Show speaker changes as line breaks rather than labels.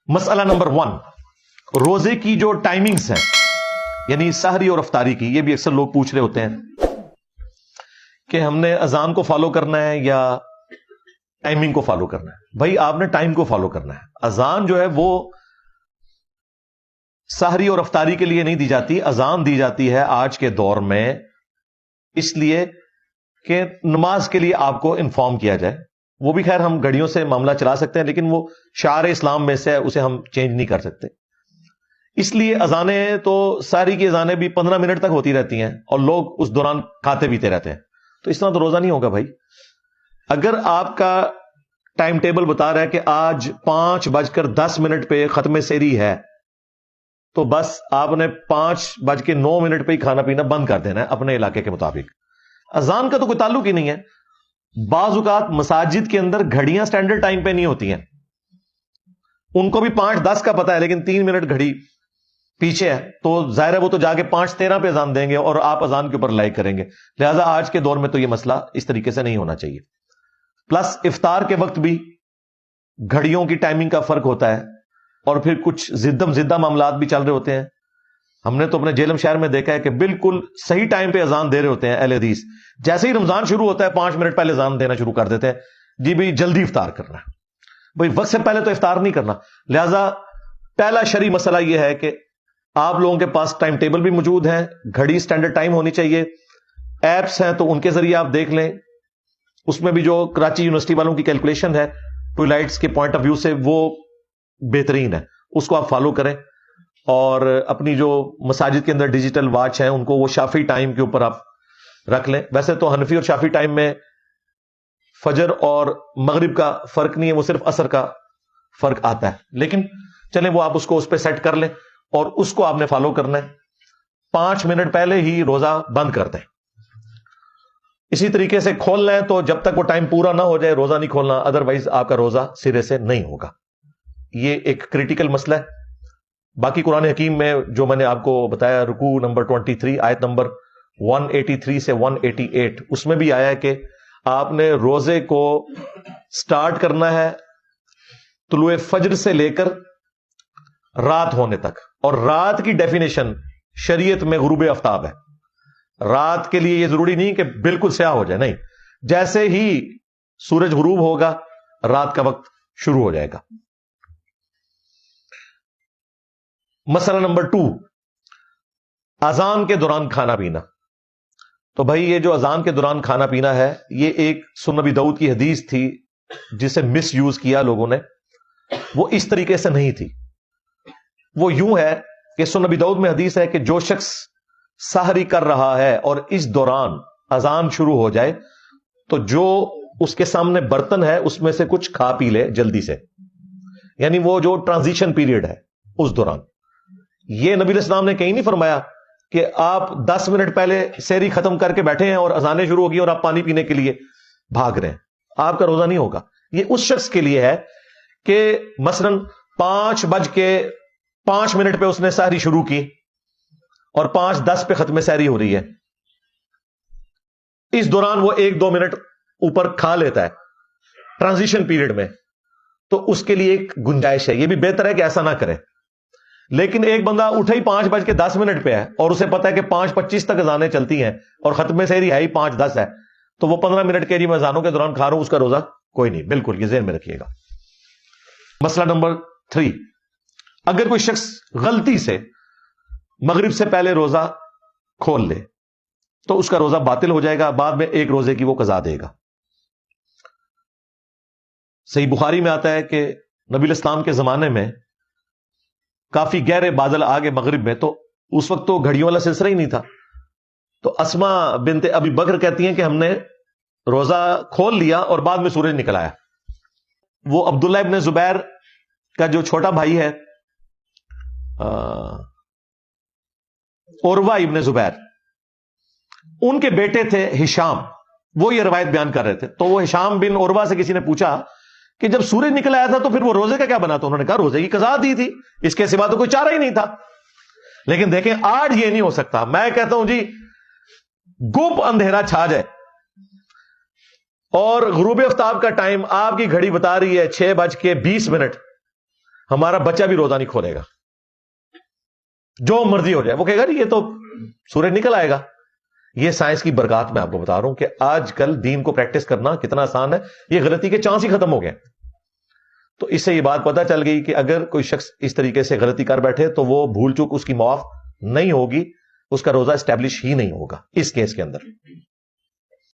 مسئلہ نمبر 1، روزے کی جو ٹائمنگز ہیں یعنی سحری اور افطاری کی، یہ بھی اکثر لوگ پوچھ رہے ہوتے ہیں کہ ہم نے اذان کو فالو کرنا ہے یا ٹائمنگ کو فالو کرنا ہے. بھائی آپ نے ٹائم کو فالو کرنا ہے. اذان جو ہے وہ سحری اور افطاری کے لیے نہیں دی جاتی. اذان دی جاتی ہے آج کے دور میں اس لیے کہ نماز کے لیے آپ کو انفارم کیا جائے. وہ بھی خیر ہم گھڑیوں سے معاملہ چلا سکتے ہیں لیکن وہ شعار اسلام میں سے ہے، اسے ہم چینج نہیں کر سکتے. اس لیے اذانیں تو ساری کی اذانیں بھی 15 منٹ تک ہوتی رہتی ہیں اور لوگ اس دوران کھاتے پیتے رہتے ہیں. تو اس طرح تو روزہ نہیں ہوگا بھائی. اگر آپ کا ٹائم ٹیبل بتا رہا ہے کہ آج 5:10 پہ ختم سحری ہے تو بس آپ نے 5:09 پہ ہی کھانا پینا بند کر دینا ہے اپنے علاقے کے مطابق. اذان کا تو کوئی تعلق ہی نہیں ہے. بعض اوقات مساجد کے اندر گھڑیاں سٹینڈرڈ ٹائم پہ نہیں ہوتی ہیں، ان کو بھی 5:10 کا پتا ہے لیکن 3 منٹ گھڑی پیچھے ہے، تو ظاہر ہے وہ تو جا کے 5:13 پہ اذان دیں گے اور آپ اذان کے اوپر لائک کریں گے. لہذا آج کے دور میں تو یہ مسئلہ اس طریقے سے نہیں ہونا چاہیے. پلس افطار کے وقت بھی گھڑیوں کی ٹائمنگ کا فرق ہوتا ہے اور پھر کچھ زدہ معاملات بھی چل رہے ہوتے ہیں. ہم نے تو اپنے جیلم شہر میں دیکھا ہے کہ بالکل صحیح ٹائم پہ اذان دے رہے ہوتے ہیں اہل حدیث. جیسے ہی رمضان شروع ہوتا ہے 5 منٹ پہلے اذان دینا شروع کر دیتے ہیں، جی بھائی جلدی افطار کرنا ہے. بھائی وقت سے پہلے تو افطار نہیں کرنا. لہذا پہلا شرعی مسئلہ یہ ہے کہ آپ لوگوں کے پاس ٹائم ٹیبل بھی موجود ہیں، گھڑی سٹینڈرڈ ٹائم ہونی چاہیے. ایپس ہیں تو ان کے ذریعے آپ دیکھ لیں، اس میں بھی جو کراچی یونیورسٹی والوں کی کیلکولیشن ہے ٹوائلائٹس کے پوائنٹ آف ویو سے وہ بہترین ہے، اس کو آپ فالو کریں. اور اپنی جو مساجد کے اندر ڈیجیٹل واچ ہیں ان کو وہ شافعی ٹائم کے اوپر آپ رکھ لیں. ویسے تو حنفی اور شافعی ٹائم میں فجر اور مغرب کا فرق نہیں ہے، وہ صرف عصر کا فرق آتا ہے، لیکن چلیں وہ آپ اس کو اس پہ سیٹ کر لیں اور اس کو آپ نے فالو کرنا ہے. 5 منٹ پہلے ہی روزہ بند کر دیں. اسی طریقے سے کھولنا ہے تو جب تک وہ ٹائم پورا نہ ہو جائے روزہ نہیں کھولنا، ادروائز آپ کا روزہ سرے سے نہیں ہوگا. یہ ایک کریٹیکل مسئلہ ہے. باقی قرآن حکیم میں جو میں نے آپ کو بتایا رکوع نمبر 23 آیت نمبر 183 سے 188 اس میں بھی آیا ہے کہ آپ نے روزے کو سٹارٹ کرنا ہے طلوع فجر سے لے کر رات ہونے تک. اور رات کی ڈیفینیشن شریعت میں غروب آفتاب ہے. رات کے لیے یہ ضروری نہیں کہ بالکل سیاہ ہو جائے، نہیں، جیسے ہی سورج غروب ہوگا رات کا وقت شروع ہو جائے گا. مسئلہ نمبر 2، اذان کے دوران کھانا پینا. تو بھائی یہ جو اذان کے دوران کھانا پینا ہے یہ ایک سنن نبی داؤد کی حدیث تھی جسے مس یوز کیا لوگوں نے. وہ اس طریقے سے نہیں تھی. وہ یوں ہے کہ سنن نبی داؤد میں حدیث ہے کہ جو شخص سحری کر رہا ہے اور اس دوران اذان شروع ہو جائے تو جو اس کے سامنے برتن ہے اس میں سے کچھ کھا پی لے جلدی سے. یعنی وہ جو ٹرانزیشن پیریڈ ہے اس دوران. یہ نبی علیہ السلام نے کہیں نہیں فرمایا کہ آپ 10 منٹ پہلے سحری ختم کر کے بیٹھے ہیں اور اذانیں شروع ہوگی اور آپ پانی پینے کے لیے بھاگ رہے ہیں، آپ کا روزہ نہیں ہوگا. یہ اس شخص کے لیے ہے کہ مثلا 5:05 پہ اس نے سحری شروع کی اور 5:10 پہ ختم سحری ہو رہی ہے. اس دوران وہ 1-2 منٹ اوپر کھا لیتا ہے ٹرانزیشن پیریڈ میں، تو اس کے لیے ایک گنجائش ہے. یہ بھی بہتر ہے کہ ایسا نہ کرے. لیکن ایک بندہ اٹھا ہی 5:10 پہ ہے اور اسے پتا ہے کہ 5:25 تک اذانیں چلتی ہیں اور ختم سحری ہے ہی 5:10 ہے، تو وہ 15 منٹ کے میں اذانوں کے دوران کھا رہا ہوں، اس کا روزہ کوئی نہیں. بالکل یہ ذہن میں رکھیے گا. مسئلہ نمبر 3، اگر کوئی شخص غلطی سے مغرب سے پہلے روزہ کھول لے تو اس کا روزہ باطل ہو جائے گا. بعد میں ایک روزے کی وہ قضا دے گا. صحیح بخاری میں آتا ہے کہ نبی الاسلام کے زمانے میں کافی گہرے بادل آگے مغرب میں، تو اس وقت تو گھڑیوں والا سلسلہ ہی نہیں تھا. تو اسما بنت ابی بکر کہتی ہیں کہ ہم نے روزہ کھول لیا اور بعد میں سورج نکل آیا. وہ عبداللہ ابن زبیر کا جو چھوٹا بھائی ہے عروہ ابن زبیر، ان کے بیٹے تھے ہشام، وہ یہ روایت بیان کر رہے تھے. تو وہ ہشام بن عروہ سے کسی نے پوچھا کہ جب سورج نکل آیا تھا تو پھر وہ روزے کا کیا بنا؟ تو انہوں نے کہا روزے کی قضا دی تھی، اس کے سوا تو کوئی چارہ ہی نہیں تھا. لیکن دیکھیں آج یہ نہیں ہو سکتا. میں کہتا ہوں جی گپ اندھیرا چھا جائے اور غروب آفتاب کا ٹائم آپ کی گھڑی بتا رہی ہے 6:20، ہمارا بچہ بھی روزہ نہیں کھولے گا، جو مرضی ہو جائے، وہ کہے گا یہ تو سورج نکل آئے گا۔ یہ سائنس کی برکات میں آپ کو بتا رہا ہوں کہ آج کل دین کو پریکٹس کرنا کتنا آسان ہے، یہ غلطی کے چانس ہی ختم ہو گئے۔ تو اس سے یہ بات پتہ چل گئی کہ اگر کوئی شخص اس طریقے سے غلطی کر بیٹھے تو وہ بھول چوک اس کی معاف نہیں ہوگی، اس کا روزہ اسٹیبلش ہی نہیں ہوگا اس کیس کے اندر۔